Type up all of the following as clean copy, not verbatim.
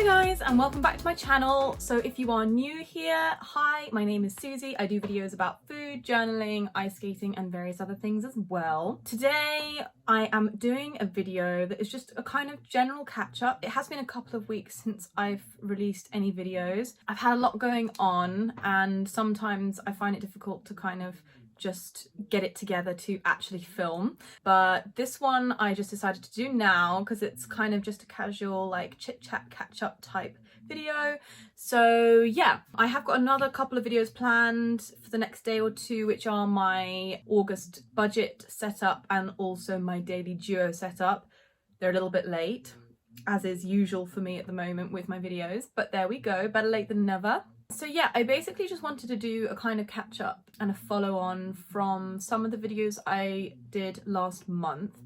Hi guys, and welcome back to my channel. So if you are new here, hi, my name is Susie. I do videos about food, journaling, ice skating and various other things as well. Today I am doing a video that is just a kind of general catch-up. It has been a couple of weeks since I've released any videos. I've had a lot going on and sometimes I find it difficult to kind of just get it together to actually film, but this one I just decided to do now because it's kind of just a casual like chit chat catch up type video. So yeah, I have got another couple of videos planned for the next day or two, which are my August budget setup and also my daily duo setup. They're a little bit late, as is usual for me at the moment with my videos, but there we go, better late than never. So yeah, I basically just wanted to do a kind of catch up and a follow on from some of the videos I did last month,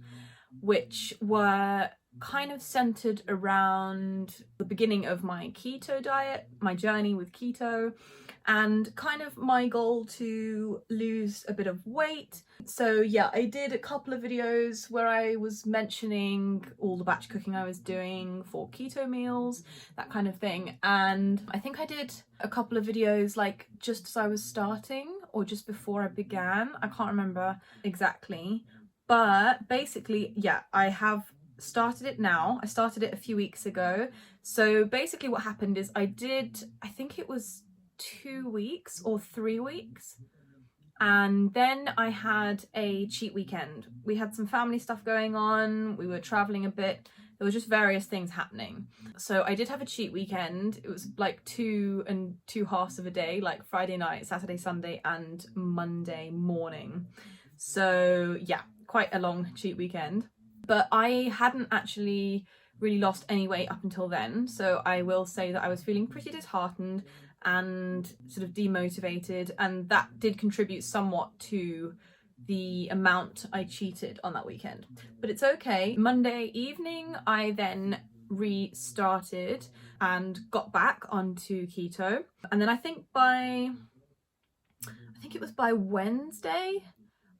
which were kind of centered around the beginning of my keto diet, my journey with keto, and kind of my goal to lose a bit of weight. So yeah, I did a couple of videos where I was mentioning all the batch cooking I was doing for keto meals, that kind of thing. And I think I did a couple of videos like just as I was starting or just before I began. I can't remember exactly, but basically, yeah, I have started it now. I started it a few weeks ago. So basically what happened is I think it was 2 weeks or 3 weeks, and then I had a cheat weekend. We had some family stuff going on, we were traveling a bit, there were just various things happening. So I did have a cheat weekend. It was like 2.5 of a day, like Friday night, Saturday, Sunday and Monday morning. So yeah, quite a long cheat weekend. But I hadn't actually really lost any weight up until then, so I will say that I was feeling pretty disheartened and sort of demotivated, and that did contribute somewhat to the amount I cheated on that weekend. But it's okay. Monday evening I then restarted and got back onto keto, and then I think it was by Wednesday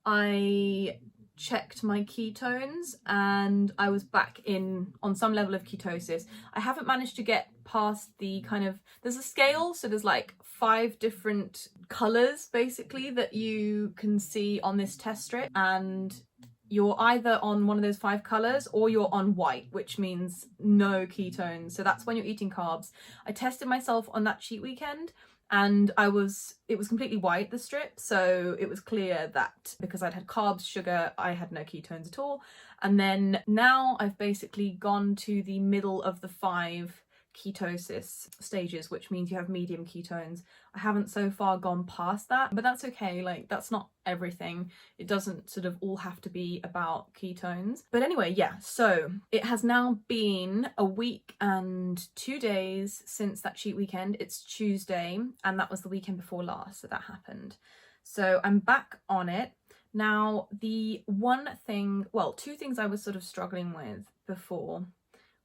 I checked my ketones and I was back in on some level of ketosis. I haven't managed to get past the kind of, there's a scale, so there's like 5 different colors basically that you can see on this test strip, and you're either on one of those 5 colors or you're on white, which means no ketones. So that's when you're eating carbs. I tested myself on that cheat weekend and it was completely white, the strip, so it was clear that because I'd had carbs, sugar, I had no ketones at all. And then now I've basically gone to the middle of the 5 ketosis stages, which means you have medium ketones. I haven't so far gone past that, but that's okay. Like, that's not everything. It doesn't sort of all have to be about ketones. But anyway, yeah, so it has now been a week and 2 days since that cheat weekend. It's Tuesday, and that was the weekend before last that happened. So I'm back on it. Now, the one thing, well, 2 things I was sort of struggling with before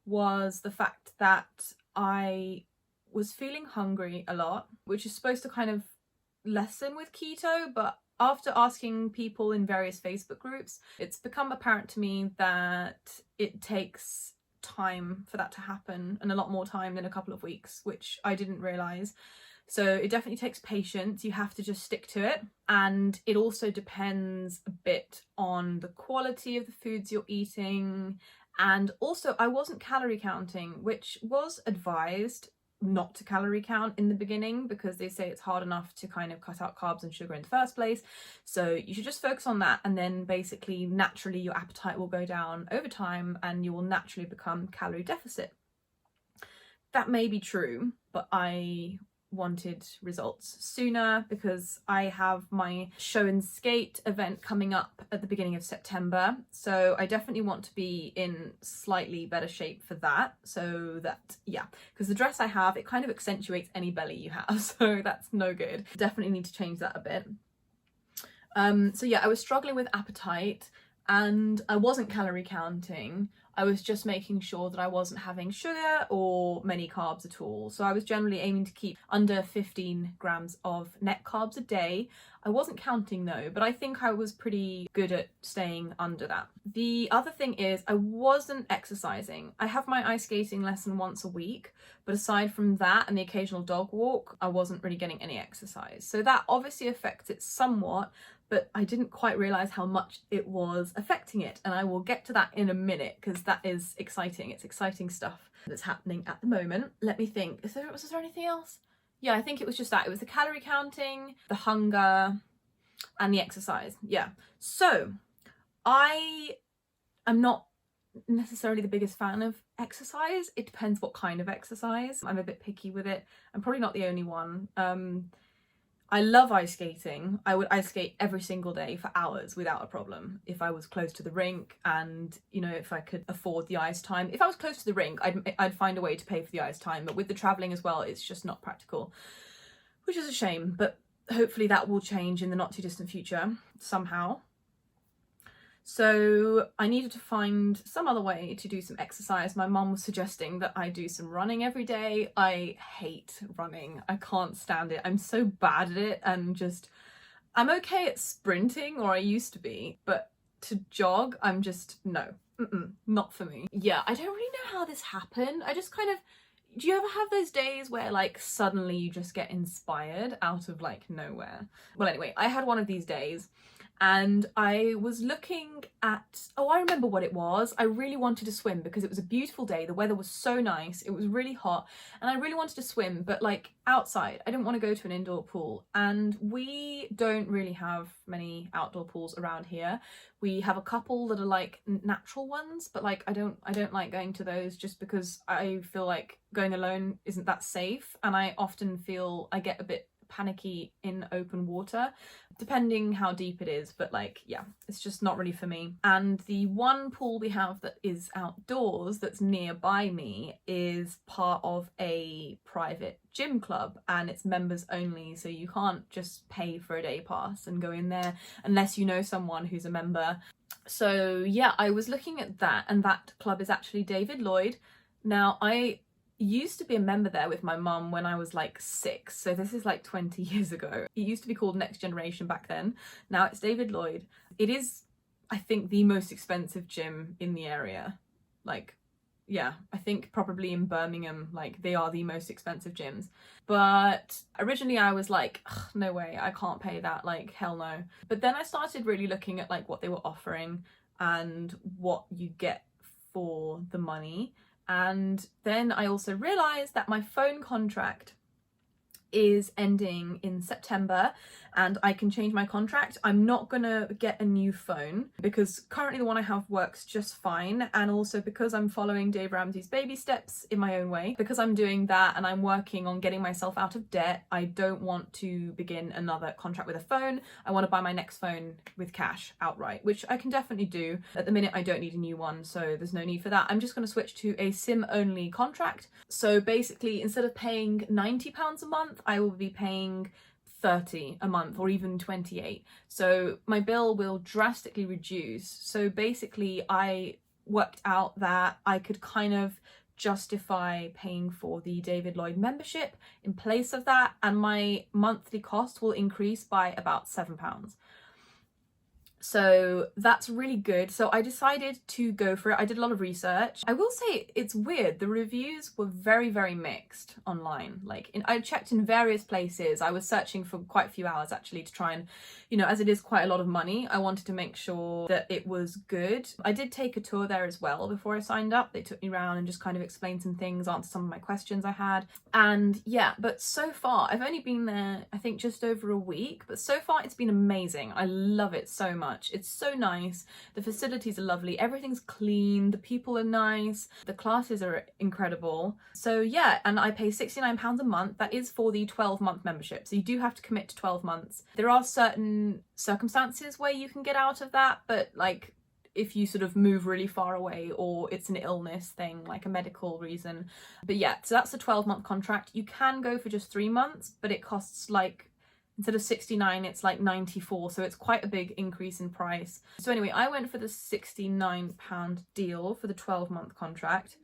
was the fact that I was feeling hungry a lot, which is supposed to kind of lessen with keto, but after asking people in various Facebook groups, it's become apparent to me that it takes time for that to happen, and a lot more time than a couple of weeks, which I didn't realise. So it definitely takes patience. You have to just stick to it. And it also depends a bit on the quality of the foods you're eating. And also, I wasn't calorie counting, which was advised not to calorie count in the beginning because they say it's hard enough to kind of cut out carbs and sugar in the first place. So you should just focus on that, and then basically naturally your appetite will go down over time and you will naturally become calorie deficit. That may be true, but I wanted results sooner because I have my show and skate event coming up at the beginning of September, so I definitely want to be in slightly better shape for that. So that, yeah, because the dress I have, it kind of accentuates any belly you have, so that's no good. Definitely need to change that a bit. So yeah, I was struggling with appetite and I wasn't calorie counting. I was just making sure that I wasn't having sugar or many carbs at all. So I was generally aiming to keep under 15 grams of net carbs a day. I wasn't counting though, but I think I was pretty good at staying under that. The other thing is I wasn't exercising. I have my ice skating lesson once a week, but aside from that and the occasional dog walk, I wasn't really getting any exercise. So that obviously affects it somewhat, but I didn't quite realize how much it was affecting it. And I will get to that in a minute because that is exciting. It's exciting stuff that's happening at the moment. Let me think. Was there anything else? Yeah, I think it was just that. It was the calorie counting, the hunger, and the exercise. Yeah. So I am not necessarily the biggest fan of exercise. It depends what kind of exercise. I'm a bit picky with it. I'm probably not the only one. I love ice skating. I would ice skate every single day for hours without a problem if I was close to the rink and, you know, if I could afford the ice time. If I was close to the rink, I'd find a way to pay for the ice time, but with the traveling as well, it's just not practical, which is a shame, but hopefully that will change in the not too distant future somehow. So I needed to find some other way to do some exercise. My mum was suggesting that I do some running every day. I hate running. I can't stand it. I'm so bad at it, and just, I'm okay at sprinting, or I used to be, but to jog, I'm just, no, not for me. Yeah, I don't really know how this happened. I just kind of, do you ever have those days where like suddenly you just get inspired out of like nowhere? Well, anyway, I had one of these days. And I was looking at, oh, I remember what it was. I really wanted to swim because it was a beautiful day. The weather was so nice. It was really hot and I really wanted to swim, but like outside. I didn't want to go to an indoor pool. And we don't really have many outdoor pools around here. We have a couple that are like natural ones, but like I don't like going to those just because I feel like going alone isn't that safe. And I often feel I get a bit panicky in open water, depending how deep it is, but like, yeah, it's just not really for me. And the one pool we have that is outdoors that's nearby me is part of a private gym club and it's members only, so you can't just pay for a day pass and go in there unless you know someone who's a member. So yeah, I was looking at that, and that club is actually David Lloyd. Now, I used to be a member there with my mum when I was like 6, so this is like 20 years ago. It used to be called Next Generation back then. Now it's David Lloyd. It is, I think, the most expensive gym in the area. Like, yeah, I think probably in Birmingham, like they are the most expensive gyms. But originally I was like, no way, I can't pay that, like hell no. But then I started really looking at like what they were offering and what you get for the money. And then I also realised that my phone contract is ending in September and I can change my contract. I'm not gonna get a new phone because currently the one I have works just fine, and also because I'm following Dave Ramsey's baby steps in my own way, because I'm doing that and I'm working on getting myself out of debt, I don't want to begin another contract with a phone. I want to buy my next phone with cash outright, which I can definitely do. At the minute I don't need a new one, so there's no need for that. I'm just going to switch to a SIM only contract. So basically, instead of paying £90 a month, I will be paying 30 a month, or even 28. So my bill will drastically reduce. So basically I worked out that I could kind of justify paying for the David Lloyd membership in place of that, and my monthly cost will increase by about £7. So that's really good. So I decided to go for it. I did a lot of research. I will say it's weird. The reviews were very, very mixed online. Like I checked in various places. I was searching for quite a few hours actually to try and, you know, as it is quite a lot of money, I wanted to make sure that it was good. I did take a tour there as well before I signed up. They took me around and just kind of explained some things, answered some of my questions I had. And yeah, but so far I've only been there, I think just over a week, but so far it's been amazing. I love it so much. It's so nice. The facilities are lovely. Everything's clean. The people are nice. The classes are incredible. So yeah, and I pay £69 a month. That is for the 12-month membership. So you do have to commit to 12 months. There are certain circumstances where you can get out of that, but like if you sort of move really far away or it's an illness thing, like a medical reason. But yeah, so that's a 12-month contract. You can go for just 3 months, but it costs like Instead of 69, it's like 94, so it's quite a big increase in price. So anyway, I went for the £69 deal for the 12-month contract.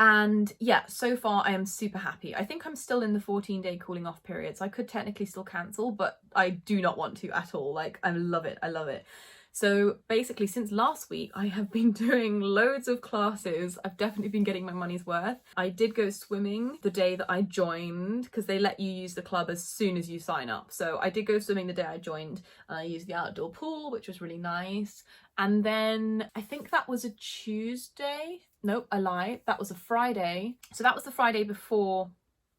And yeah, so far I am super happy. I think I'm still in the 14-day cooling off period, so I could technically still cancel, but I do not want to at all. Like, I love it. I love it. So basically, since last week, I have been doing loads of classes. I've definitely been getting my money's worth. I did go swimming the day that I joined, because they let you use the club as soon as you sign up. So I did go swimming the day I joined, and I used the outdoor pool, which was really nice. And then I think that was a Tuesday. Nope, I lied. That was a Friday. So that was the Friday before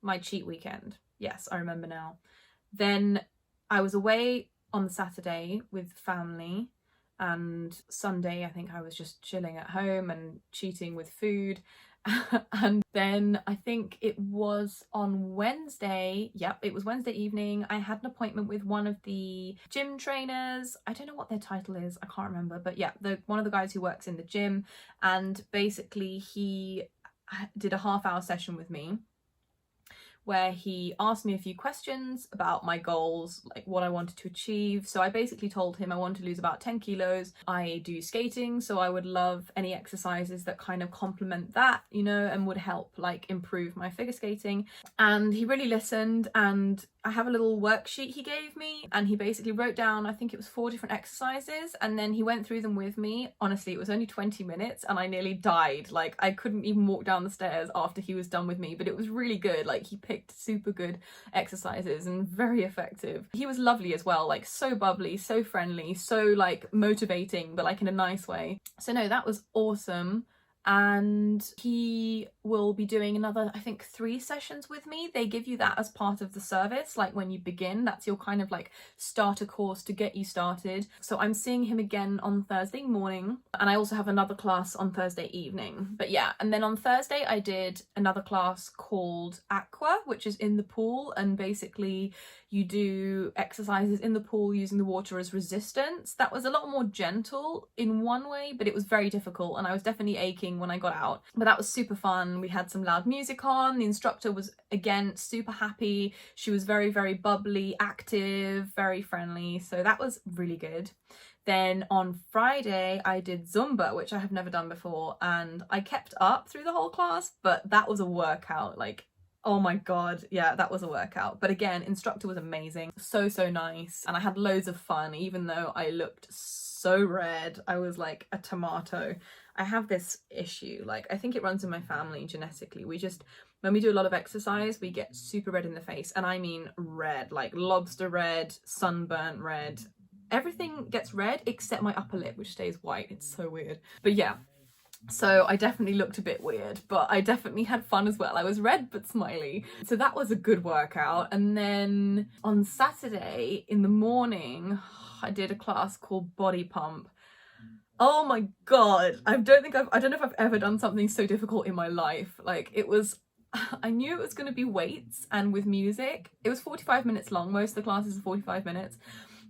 my cheat weekend. Yes, I remember now. Then I was away on the Saturday with family, and Sunday I think I was just chilling at home and cheating with food. And then I think it was on Wednesday, yep, it was Wednesday evening, I had an appointment with one of the gym trainers. I don't know what their title is, I can't remember, but yeah, one of the guys who works in the gym, and basically he did a half-hour session with me where he asked me a few questions about my goals, like what I wanted to achieve. So I basically told him I want to lose about 10 kilos. I do skating, so I would love any exercises that kind of complement that, you know, and would help like improve my figure skating. And he really listened, and I have a little worksheet he gave me, and he basically wrote down, I think it was 4 different exercises, and then he went through them with me. Honestly, it was only 20 minutes and I nearly died. Like, I couldn't even walk down the stairs after he was done with me, but it was really good. Like, he picked super good exercises and very effective. He was lovely as well, like so bubbly, so friendly, so like motivating, but like in a nice way. So no, that was awesome. And he will be doing another, I think, 3 sessions with me. They give you that as part of the service, like when you begin. That's your kind of like starter course to get you started. So I'm seeing him again on Thursday morning, and I also have another class on Thursday evening. But yeah, and then on Thursday I did another class called Aqua, which is in the pool, and basically you do exercises in the pool using the water as resistance. That was a lot more gentle in one way, but it was very difficult, and I was definitely aching when I got out. But that was super fun. We had some loud music on. The instructor was, again, super happy. She was very, very bubbly, active, very friendly. So that was really good. Then on Friday, I did Zumba, which I have never done before, and I kept up through the whole class, but that was a workout. Like, oh my god, yeah, that was a workout. But again, instructor was amazing, so nice, and I had loads of fun, even though I looked so red. I was like a tomato. I have this issue, like I think it runs in my family genetically. We just, when we do a lot of exercise, we get super red in the face, and I mean red, like lobster red, sunburnt red. Everything gets red except my upper lip, which stays white. It's so weird. But yeah, so I definitely looked a bit weird, but I definitely had fun as well. I was red but smiley. So that was a good workout. And then on Saturday in the morning, I did a class called Body Pump. Oh my god, I don't know if I've ever done something so difficult in my life. Like, it was, I knew it was going to be weights and with music. It was 45 minutes long. Most of the classes are 45 minutes.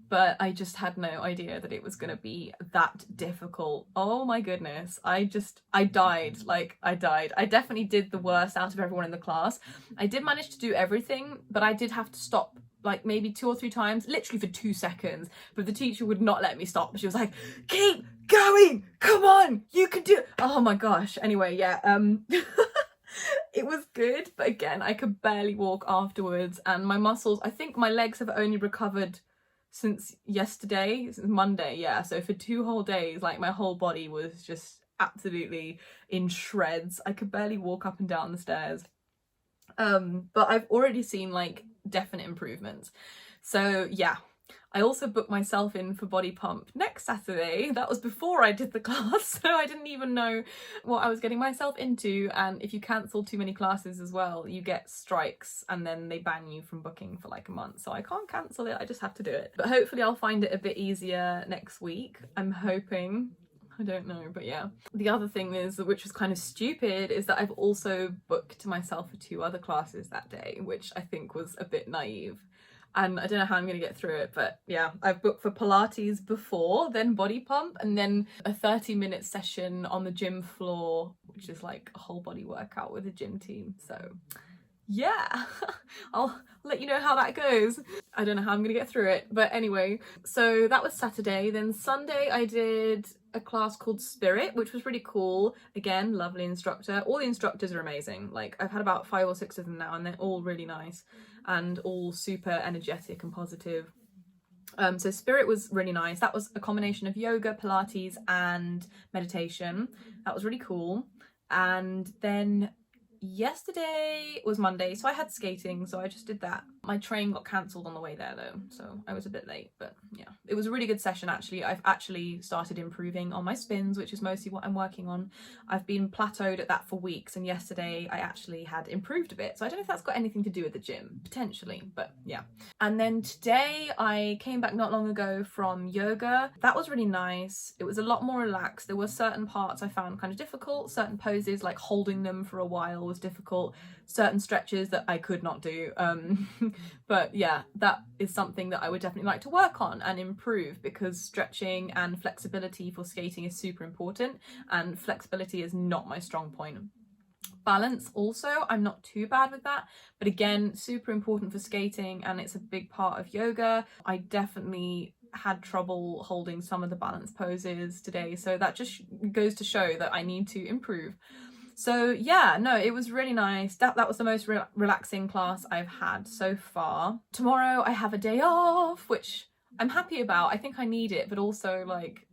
But I just had no idea that it was going to be that difficult. Oh my goodness. I died. Like, I died. I definitely did the worst out of everyone in the class. I did manage to do everything, but I did have to stop like maybe 2 or 3 times, literally for 2 seconds. But the teacher would not let me stop. She was like, keep going. Come on. You can do it. Oh my gosh. Anyway, yeah. It was good. But again, I could barely walk afterwards. And my muscles, I think my legs have only recovered since yesterday, since Monday, yeah. So for 2 whole days, like my whole body was just absolutely in shreds. I could barely walk up and down the stairs. But I've already seen like definite improvements. So yeah, I also booked myself in for Body Pump next Saturday. That was before I did the class, so I didn't even know what I was getting myself into. And if you cancel too many classes as well, you get strikes and then they ban you from booking for like a month. So I can't cancel it, I just have to do it. But hopefully I'll find it a bit easier next week. I'm hoping. I don't know, but yeah. The other thing is, which was kind of stupid, is that I've also booked myself for 2 other classes that day, which I think was a bit naive. And I don't know how I'm going to get through it, but yeah, I've booked for Pilates before, then Body Pump, and then a 30-minute session on the gym floor, which is like a whole body workout with a gym team. So yeah, I'll let you know how that goes. I don't know how I'm gonna get through it, but anyway, so that was Saturday. Then Sunday I did a class called Spirit, which was really cool. Again, lovely instructor. All the instructors are amazing. Like, I've had about 5 or 6 of them now, and they're all really nice and all super energetic and positive. So Spirit was really nice. That was a combination of yoga, Pilates and meditation. That was really cool. And then yesterday was Monday, so I had skating, so I just did that. My train got cancelled on the way there though, so I was a bit late, but yeah, it was a really good session actually. I've actually started improving on my spins, which is mostly what I'm working on. I've been plateaued at that for weeks, and yesterday I actually had improved a bit, so I don't know if that's got anything to do with the gym, potentially, but yeah. And then today I came back not long ago from yoga. That was really nice. It was a lot more relaxed. There were certain parts I found kind of difficult, certain poses like holding them for a while was difficult, certain stretches that I could not do, but yeah, that is something that I would definitely like to work on and improve, because stretching and flexibility for skating is super important, and flexibility is not my strong point. Balance also, I'm not too bad with that, but again, super important for skating, and it's a big part of yoga. I definitely had trouble holding some of the balance poses today, so that just goes to show that I need to improve. So yeah, no, it was really nice. That was the most relaxing class I've had so far. Tomorrow I have a day off, which I'm happy about. I think I need it, but also like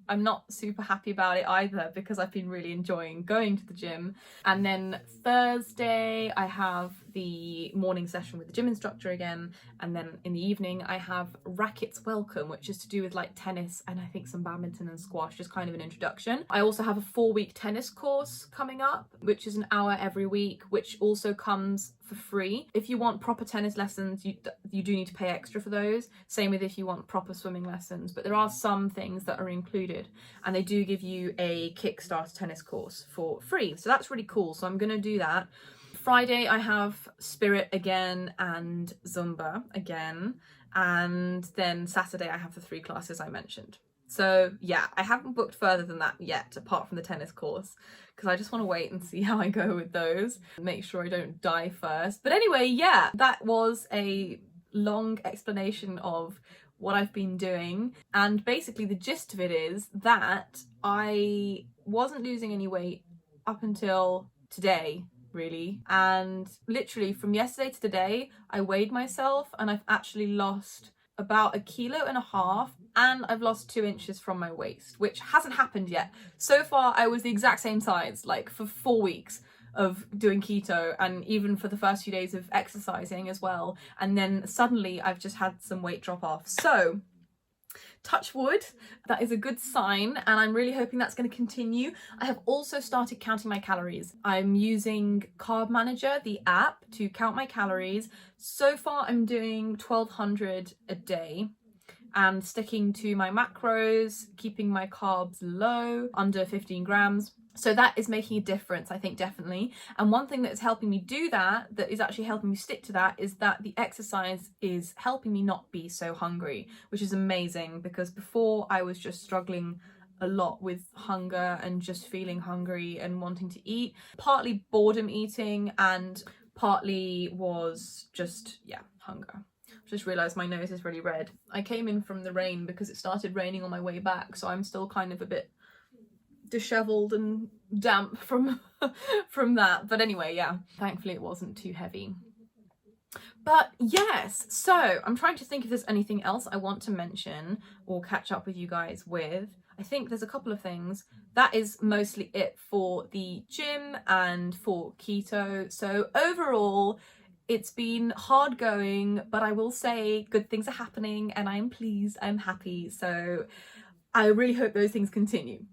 I'm not super happy about it either, because I've been really enjoying going to the gym. And then Thursday I have the morning session with the gym instructor again, and then in the evening I have Rackets Welcome, which is to do with like tennis and I think some badminton and squash, just kind of an introduction. I also have a 4-week tennis course coming up, which is an hour every week, which also comes for free. If you want proper tennis lessons, you do need to pay extra for those. Same with if you want proper swimming lessons, but there are some things that are included, and they do give you a Kickstarter tennis course for free, so that's really cool. So I'm gonna do that. Friday I have Spirit again and Zumba again, and then Saturday I have the 3 classes I mentioned. So yeah, I haven't booked further than that yet, apart from the tennis course, because I just want to wait and see how I go with those, make sure I don't die first. But anyway, yeah, that was a long explanation of what I've been doing, and basically the gist of it is that I wasn't losing any weight up until today, really, and literally from yesterday to today I weighed myself and I've actually lost about 1.5 kilos, and I've lost 2 inches from my waist, which hasn't happened yet. So far I was the exact same size, like for 4 weeks of doing keto, and even for the first few days of exercising as well, and then suddenly I've just had some weight drop off. So touch wood, that is a good sign, and I'm really hoping that's going to continue. I have also started counting my calories. I'm using Carb Manager, the app, to count my calories. So far I'm doing 1,200 a day and sticking to my macros, keeping my carbs low, under 15 grams. So that is making a difference, I think, definitely. And one thing that is helping me do that, that is actually helping me stick to that, is that the exercise is helping me not be so hungry, which is amazing, because before I was just struggling a lot with hunger and just feeling hungry and wanting to eat. Partly boredom eating, and partly was just, yeah, hunger. Just realised my nose is really red. I came in from the rain because it started raining on my way back, so I'm still kind of a bit disheveled and damp from that. But anyway, yeah, thankfully it wasn't too heavy. But yes, so I'm trying to think if there's anything else I want to mention or catch up with you guys with. I think there's a couple of things. That is mostly it for the gym and for keto. So overall, it's been hard going, but I will say good things are happening and I'm pleased, I'm happy. So I really hope those things continue.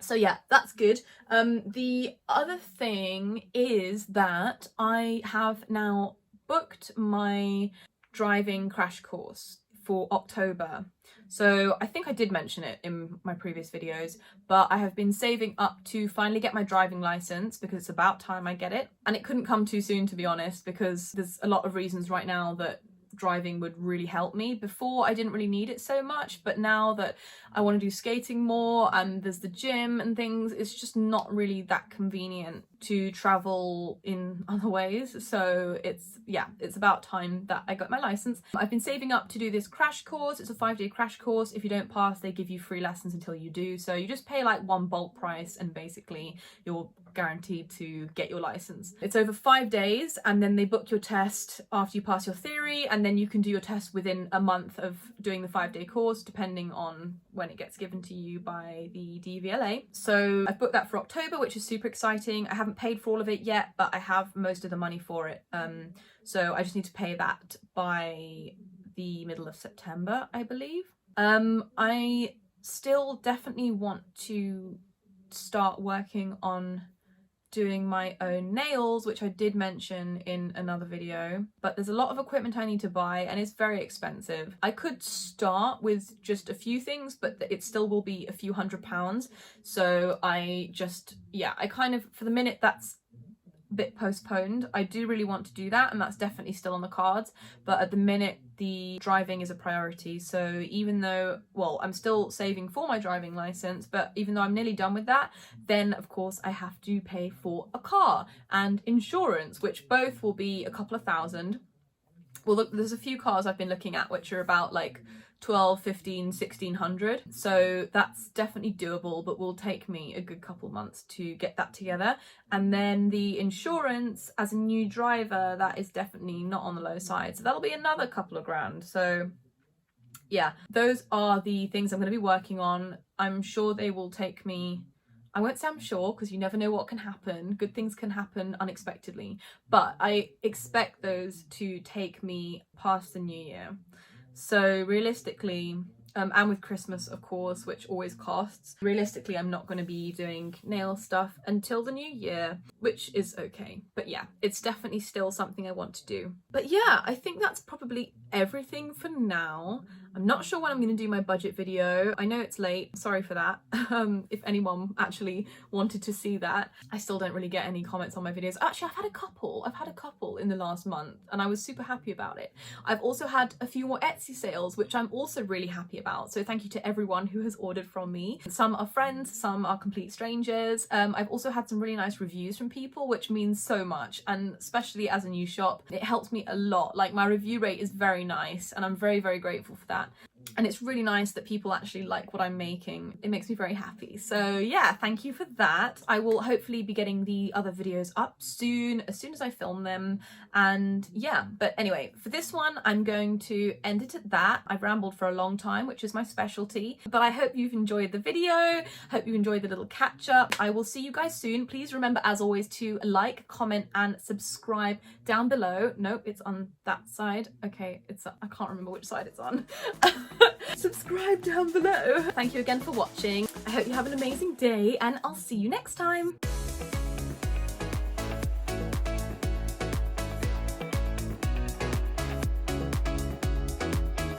So yeah, that's good. The other thing is that I have now booked my driving crash course for October. So I think I did mention it in my previous videos, but I have been saving up to finally get my driving license, because it's about time I get it. And it couldn't come too soon, to be honest, because there's a lot of reasons right now that driving would really help me. Before I didn't really need it so much, but now that I want to do skating more and there's the gym and things, it's just not really that convenient to travel in other ways. So it's about time that I got my license. I've been saving up to do this crash course. It's a 5-day crash course. If you don't pass, they give you free lessons until you do. So you just pay like one bulk price and basically you're guaranteed to get your license. It's over 5 days, and then they book your test after you pass your theory, and then you can do your test within a month of doing the 5-day course, depending on when it gets given to you by the DVLA. So I've booked that for October, which is super exciting. I haven't paid for all of it yet, but I have most of the money for it. So I just need to pay that by the middle of September, I believe. I still definitely want to start working on doing my own nails, which I did mention in another video, but there's a lot of equipment I need to buy and it's very expensive. I could start with just a few things, but it still will be a few £100. So I kind of, for the minute, that's bit postponed. I do really want to do that, and that's definitely still on the cards, but at the minute the driving is a priority. So even though, well, I'm still saving for my driving license, but even though I'm nearly done with that, then of course I have to pay for a car and insurance, which both will be a couple of thousand. Well, look, there's a few cars I've been looking at which are about like 12, 15, 1600. So that's definitely doable, but will take me a good couple months to get that together. And then the insurance as a new driver, that is definitely not on the low side. So that'll be another couple of grand. So yeah, those are the things I'm going to be working on. I'm sure they will take me, I won't say I'm sure because you never know what can happen. Good things can happen unexpectedly, but I expect those to take me past the new year. So realistically, and with Christmas, of course, which always costs, realistically, I'm not going to be doing nail stuff until the new year, which is okay. But yeah, it's definitely still something I want to do. But yeah, I think that's probably everything for now. I'm not sure when I'm going to do my budget video. I know it's late. Sorry for that. If anyone actually wanted to see that. I still don't really get any comments on my videos. Actually, I've had a couple in the last month, and I was super happy about it. I've also had a few more Etsy sales, which I'm also really happy about. So thank you to everyone who has ordered from me. Some are friends, some are complete strangers. I've also had some really nice reviews from people, which means so much. And especially as a new shop, it helps me a lot. Like, my review rate is very nice, and I'm very, very grateful for that. And it's really nice that people actually like what I'm making. It makes me very happy. So yeah, thank you for that. I will hopefully be getting the other videos up soon, as soon as I film them. And yeah, but anyway, for this one, I'm going to end it at that. I've rambled for a long time, which is my specialty, but I hope you've enjoyed the video. Hope you enjoyed the little catch up. I will see you guys soon. Please remember, as always, to like, comment, and subscribe down below. Nope, it's on that side. Okay, I can't remember which side it's on. Subscribe down below. Thank you again for watching. I hope you have an amazing day, and I'll see you next time.